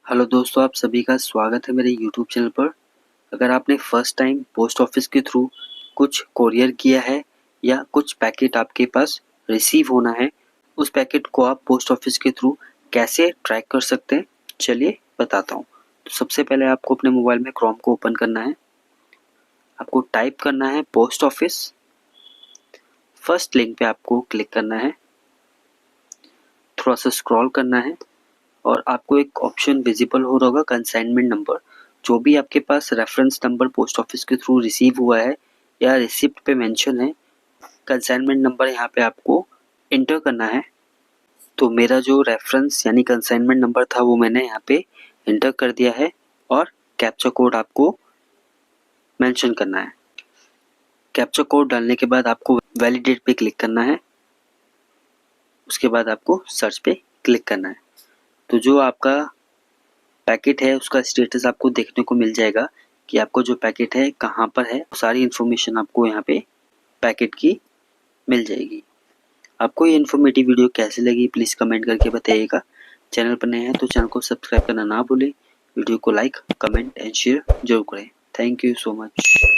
Hello दोस्तों, आप सभी का स्वागत है मेरे यूट्यूब चैनल पर। अगर आपने फर्स्ट टाइम पोस्ट ऑफिस के थ्रू कुछ कोरियर किया है या कुछ पैकेट आपके पास रिसीव होना है, उस पैकेट को आप पोस्ट ऑफिस के थ्रू कैसे ट्रैक कर सकते हैं, चलिए बताता हूँ। तो सबसे पहले आपको अपने मोबाइल में क्रोम को ओपन करना है। आपको टाइप करना है पोस्ट ऑफिस। फर्स्ट लिंक पे आपको क्लिक करना है, थोड़ा सा स्क्रॉल करना है और आपको एक ऑप्शन विजिबल हो रहा होगा कंसाइनमेंट नंबर। जो भी आपके पास रेफरेंस नंबर पोस्ट ऑफिस के थ्रू रिसीव हुआ है या रिसिप्ट पे मेंशन है, कंसाइनमेंट नंबर यहाँ पे आपको इंटर करना है। तो मेरा जो रेफरेंस यानी कंसाइनमेंट नंबर था वो मैंने यहाँ पे इंटर कर दिया है और कैप्चा कोड आपको मेंशन करना है। कैप्चा कोड डालने के बाद आपको वैलिडेट पे क्लिक करना है। उसके बाद आपको सर्च पे क्लिक करना है। तो जो आपका पैकेट है उसका स्टेटस आपको देखने को मिल जाएगा कि आपको जो पैकेट है कहाँ पर है। सारी इन्फॉर्मेशन आपको यहाँ पे पैकेट की मिल जाएगी। आपको ये इन्फॉर्मेटिव वीडियो कैसी लगी प्लीज़ कमेंट करके बताइएगा। चैनल पर नए हैं तो चैनल को सब्सक्राइब करना ना भूलें। वीडियो को लाइक, कमेंट एंड शेयर जरूर करें। Thank you so much.